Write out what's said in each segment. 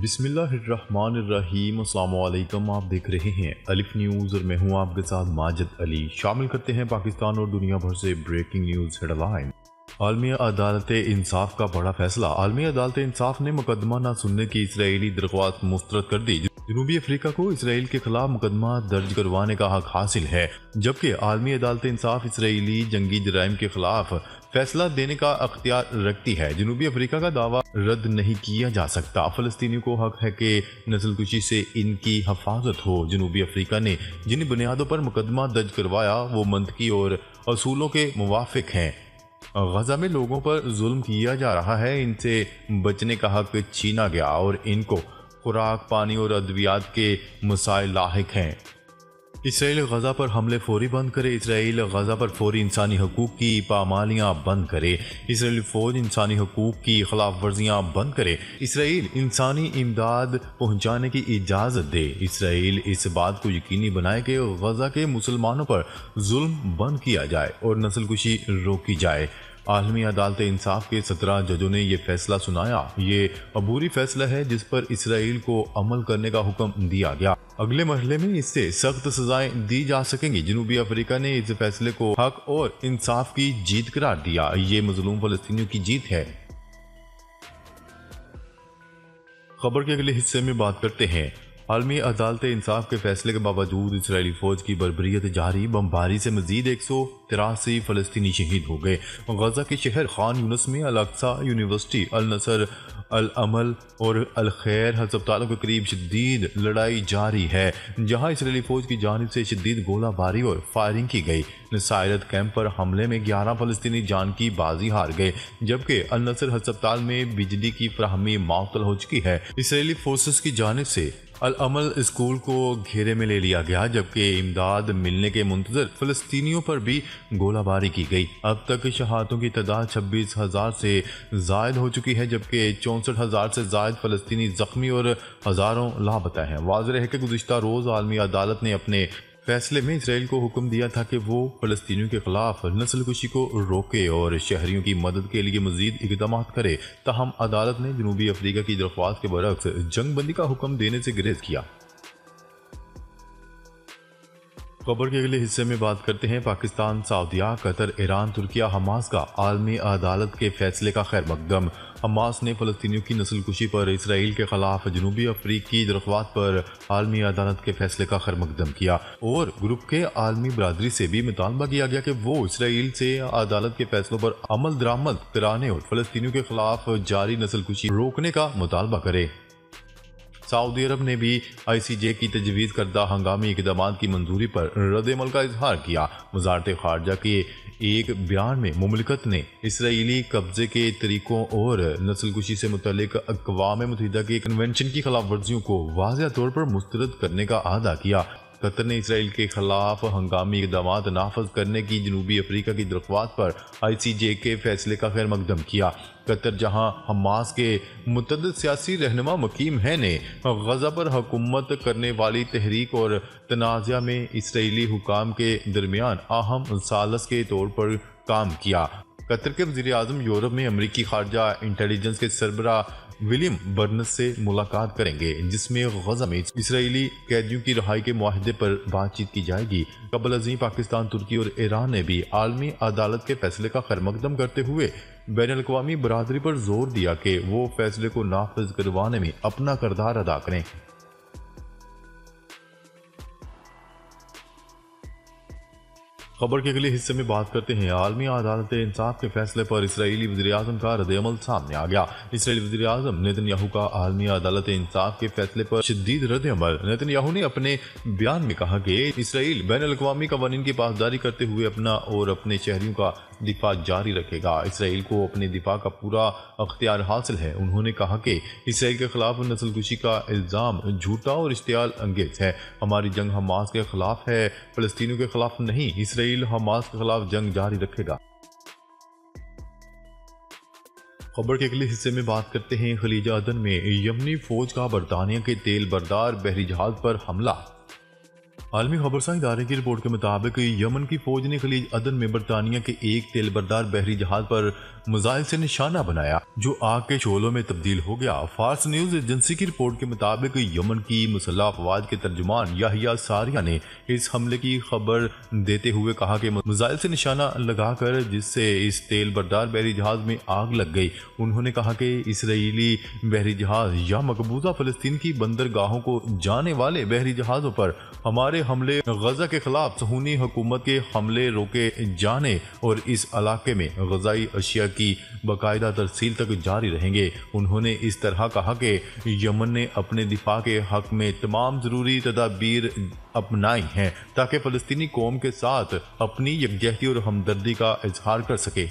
बिस्मिल्लाहिर्रहमानिर्रहीम। अस्सलाम वालेकुम। आप देख रहे हैं अलिफ न्यूज़ और मैं हूं आपके साथ माजिद अली। शामिल करते हैं पाकिस्तान और दुनिया भर से ब्रेकिंग न्यूज़ हेडलाइन। आलमी अदालत इंसाफ का बड़ा फैसला। आलमी अदालत इंसाफ ने मुकदमा न सुनने की इसराइली दरख्वास्त मुस्तरद कर दी। जनूबी अफ्रीका को इसराइल के खिलाफ मुकदमा दर्ज करवाने का हक हासिल है, जबकि आलमी अदालत इंसाफ इसराइली जंगी जराइम के खिलाफ फैसला देने का अख्तियार रखती है। जनूबी अफ्रीका का दावा रद्द नहीं किया जा सकता। फलस्तीनियों को हक है कि नस्लकुशी से इनकी हिफाजत हो। जनूबी अफ्रीका ने जिन बुनियादों पर मुकदमा दर्ज करवाया वो मंतकी और असूलों के मुवाफिक हैं। गजा में लोगों पर जुल्म किया जा रहा है, इनसे बचने का हक छीना गया और इनको खुराक, पानी और अद्वियात के मसाइल लाहिक हैं। इसराइल गजा पर हमले फौरी बंद करे। इसराइल गजा पर फौरी इंसानी हकूक की पामालियाँ बंद करे। इसराइली फौज इंसानी हकूक की खिलाफ वर्जियाँ बंद करे। इसराइल इंसानी इमदाद पहुँचाने की इजाज़त दे। इसराइल इस बात को यकीनी बनाए कि गजा के मुसलमानों पर जुल्म बंद किया जाए और नस्लकुशी रोकी जाए। आलमी अदालत इंसाफ के 17 जजों ने यह फैसला सुनाया। ये अबूरी फैसला है जिस पर इसराइल को अमल करने का हुक्म दिया गया। अगले मरहले में इससे सख्त सजाएं दी जा सकेंगी। जनूबी अफ्रीका ने इस फैसले को हक और इंसाफ की जीत करार दिया। ये मजलूम फलस्तीनियों की जीत है। खबर के अगले हिस्से में बात करते हैं। आलमी अदालत इंसाफ के फैसले के बावजूद इसराइली फौज की बर्बरियत जारी। बमबारी से मजीद 183 फलस्तीनी शहीद हो गए। गजा के शहर खान यूनस में अल अक्सा यूनिवर्सिटी, अल नसर, अल अमल और अल खैर अस्पतालों के करीब शदीद लड़ाई जारी है, जहां इसराइली फौज की जानिब से शदीद गोलाबारी और फायरिंग की गई। नसायरत कैंप पर हमले में 11 फलस्तीनी जान की बाजी हार गए, जबकि अल नसर अस्पताल में बिजली की फराहमी मअतल हो चुकी है। इसराइली फोर्सेस की जानिब से अल अमल स्कूल को घेरे में ले लिया गया, जबकि इमदाद मिलने के मुंतजर फलस्तीनियों पर भी गोलाबारी की गई। अब तक शहादतों की तादाद 26,000 से जायद हो चुकी है, जबकि 64,000 से जायद फलस्तीनी जख्मी और हजारों लापता हैं। वाज़ेह है कि गुज़िश्ता रोज़ आलमी अदालत ने अपने फैसले में इसराइल को हुक्म दिया था कि वो फलस्तीनियों के खिलाफ नस्लकुशी को रोके और शहरियों की मदद के लिए मजीद इकदाम करे। ताहम अदालत ने जनूबी अफ्रीका की दरख्वास्त के बरक्स जंग बंदी का हुक्म देने से गुरेज किया। खबर के अगले हिस्से में बात करते हैं। पाकिस्तान, सऊदीया, कतर, ईरान, तुर्किया, हमास का आलमी अदालत के फैसले का खैर मकदम। हमास ने फलस्तीनियों की नस्लकुशी पर इसराइल के खिलाफ जनूबी अफ्रीकी दरख्वास्त पर आलमी अदालत के फैसले का खैर मकदम किया और ग्रुप के आलमी बरादरी से भी मुतालबा किया गया कि वो इसराइल से अदालत के फैसलों पर अमल दरामद कराने और फलस्तीनियों के खिलाफ जारी नस्लकुशी रोकने का मुतालबा करे। सऊदी अरब ने भी ICJ की तजवीज़ करदा हंगामी इक़दामात की मंजूरी पर रद्द-ए-अमल का इजहार किया। वज़ारत ख़ारजा के एक बयान में मुमलिकत ने इसराइली कब्जे के तरीकों और नस्लकुशी से मुतल्लिक अक़वाम मुत्तहिदा के कन्वेंशन की खिलाफ वर्जियों को वाज़ेह तौर पर मुस्तरद करने का अहदा किया। कतर ने इसराइल के खिलाफ हंगामी इक़दामात नाफज करने की जनूबी अफ्रीका की दरख्वास्त पर ICJ के फैसले का खैर मकदम किया। कतर, जहां हमास के मुतअद्दिद सियासी रहनुमा मकीम है, ने गजा पर हुकूमत करने वाली तहरीक और तनाज़ा में इसराइली हुकाम के दरमियान अहम सालस के तौर पर काम किया। कतर के वज़ीर-ए-आज़म यूरोप में अमरीकी खारजा इंटेलिजेंस के सरबराह विलियम बर्नस से मुलाकात करेंगे, जिसमें गजा में इसराइली कैदियों की रिहाई के मुआहदे पर बातचीत की जाएगी। कबल अज़ीं पाकिस्तान, तुर्की और ईरान ने भी आलमी अदालत के फैसले का खैर मकदम करते हुए बैनुल-अक़वामी बरादरी पर जोर दिया कि वो फैसले को नाफिज करवाने में अपना किरदार अदा करें। खबर के अगले हिस्से में बात करते हैं। आलमी अदालत इंसाफ के फैसले पर इसराइली वज़ीर-ए-आज़म का रद्द-ए-अमल सामने आ गया। इसराइली वज़ीर-ए-आज़म नेतन्याहू का आलमी अदालत इंसाफ के फैसले पर शदीद रद्द-ए-अमल। नेतन्याहू ने अपने बयान में कहा कि इसराइल बैनुल-अक़वामी क़वानीन की पासदारी करते हुए अपना और अपने शहरियों का दिफा जारी रखेगा। इसराइल को अपने दिफा का पूरा अख्तियार हासिल है। उन्होंने कहा कि इसराइल के खिलाफ नस्लकुशी का इल्ज़ाम झूठा और इश्तियाल अंगेज है। हमारी जंग हमास के खिलाफ है, फलस्तीनियों के खिलाफ नहीं। इसराइल हमास के खिलाफ जंग जारी रखेगा। खबर के अगले हिस्से में बात करते हैं। खलीज अदन में यमनी फौज का बरतानिया के तेल बरदार बहरी जहाज पर हमला। आलमी खबरसां इदारे की रिपोर्ट के मुताबिक यमन की फौज ने खलीज अदन में बरतानिया के एक तेल बरदार बहरी जहाज पर मिसाइल से निशाना बनाया जो आग के शोलों में तब्दील हो गया। फार्स न्यूज एजेंसी की रिपोर्ट के मुताबिक यमन की मुसल्लह अफवाज के तर्जुमान याहिया सारिया ने इस हमले की खबर देते हुए कहा कि मिसाइल से निशाना लगाकर जिससे इस तेल बरदार बहरी जहाज में आग लग गई। उन्होंने कहा कि इसराइली बहरी जहाज या मकबूजा फलस्तीन की बंदरगाहों को जाने वाले बहरी जहाजों पर हमारे हमले गजा के खिलाफ सहूनी हुकूमत के हमले रोके जाने और इस इलाके में गजाई अशिया की बाकायदा तरसील तक जारी रहेंगे। उन्होंने इस तरह कहा कि यमन ने अपने दिफा के हक में तमाम जरूरी तदाबीर अपनाई हैं ताकि फलस्तीनी कौम के साथ अपनी यकजहती और हमदर्दी का इजहार कर सके।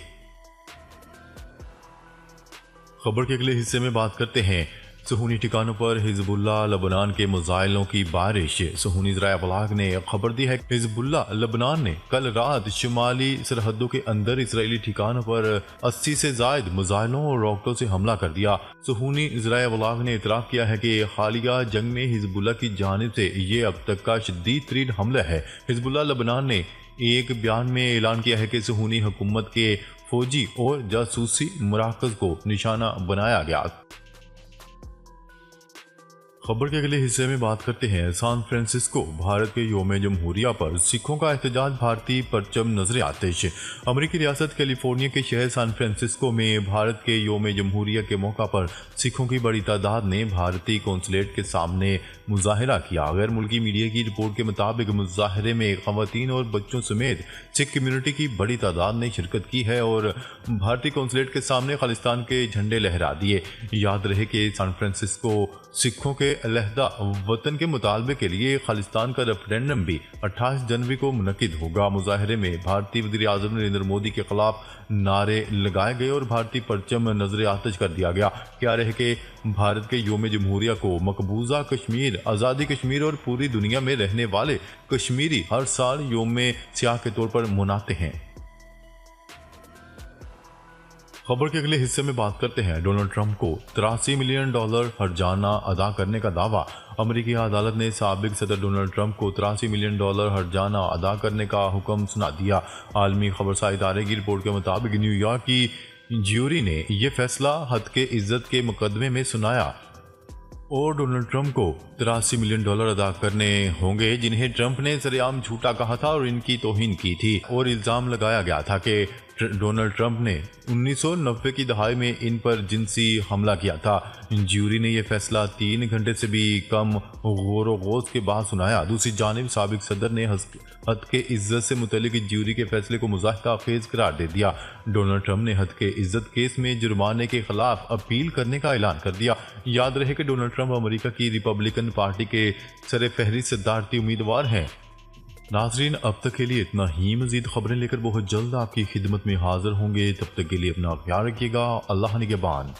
खबर के अगले हिस्से में बात करते हैं सहूनी ठिकानों पर हिजबुल्लाह लबनान के मिसाइलों की बारिश। सहूनी ज़राए अबलाग ने खबर दी है कि हिजबुल्लाह लबनान ने कल रात शुमाली सरहदों के अंदर इसराइली ठिकानों पर 80 से ज़ायद मिसाइलों और रॉकेटों से हमला कर दिया। सहूनी ज़राए अबलाग ने इतराफ़ किया है कि हालिया जंग में हिजबुल्लाह की जानिब से ये अब तक का शदीद तरीन हमला है। हिजबुल्लाह लबनान ने एक बयान में ऐलान किया है कि सहूनी हुकूमत के फौजी और जासूसी मराकज़ को निशाना बनाया गया। खबर के अगले हिस्से में बात करते हैं सैन फ्रांसिस्को। भारत के योम जमहूरिया पर सिखों का एहतजाज, भारतीय परचम नजर आतिश। अमरीकी रियासत कैलिफोर्निया के शहर सैन फ्रांसिस्को में भारत के योम जमहूरिया के मौका पर सिखों की बड़ी तादाद ने भारतीय कौंसलेट के सामने मुजाहरा किया। गैर मुल्की मीडिया की रिपोर्ट के मुताबिक मुजाहरे में खवातीन और बच्चों समेत सिख कम्युनिटी की बड़ी तादाद ने शिरकत की है और भारतीय कौंसलेट के सामने खालिस्तान के झंडे लहरा दिए। याद रहे कि सैन फ्रांसिस्को सिखों के अलहदा वतन के मुतालबे के लिए खालिस्तान का रेफरेंडम भी 28 जनवरी को मुनक्किद होगा। मुजाहरे में भारतीय वज़ीर आज़म नरेंद्र मोदी के खिलाफ नारे लगाए गए और भारतीय परचम नजर आतिश कर दिया गया। क्या रहे कि भारत के योम जमहूरिया को मकबूजा कश्मीर, आज़ादी कश्मीर और पूरी दुनिया में रहने वाले कश्मीरी हर साल योम सियाह के तौर पर मनाते हैं। खबर के अगले हिस्से में बात करते हैं डोनाल्ड ट्रंप को $83 मिलियन हर्जाना अदा करने का दावा। अमेरिकी अदालत ने साबिक सदर डोनाल्ड ट्रंप को $83 मिलियन हर्जाना अदा करने का हुक्म सुना दिया। आलमी खबरसां इदारे की रिपोर्ट के मुताबिक न्यूयॉर्क की ज्यूरी ने यह फैसला हद के इज्जत के मुकदमे में सुनाया और डोनाल्ड ट्रंप को $83 मिलियन अदा करने होंगे जिन्हें ट्रंप ने सरेआम झूठा कहा था और इनकी तौहीन की थी और इल्ज़ाम लगाया गया था कि डोनाल्ड ट्रंप ने 1990 की दहाई में इन पर जिनसी हमला किया था। ज्यूरी ने यह फैसला 3 घंटे से भी कम गौर-व-गौज के बाद सुनाया। दूसरी जानिब साबिक सदर ने हद के इज्जत से मुतल्लिक ज्यूरी के फैसले को मुज़ाहिदा खेज करार दे दिया। डोनाल्ड ट्रंप ने हद के इज्जत केस में जुर्माने के खिलाफ अपील करने का ऐलान कर दिया। याद रहे कि डोनाल्ड ट्रंप अमेरिका की रिपब्लिकन पार्टी के सर-ए-फहरिस्त सदारती उम्मीदवार हैं। नाजरीन, अब तक के लिए इतना ही। मजीद खबरें लेकर बहुत जल्द आपकी खिदमत में हाजिर होंगे। तब तक के लिए अपना ख्याल रखिएगा। अल्लाह निगहबान।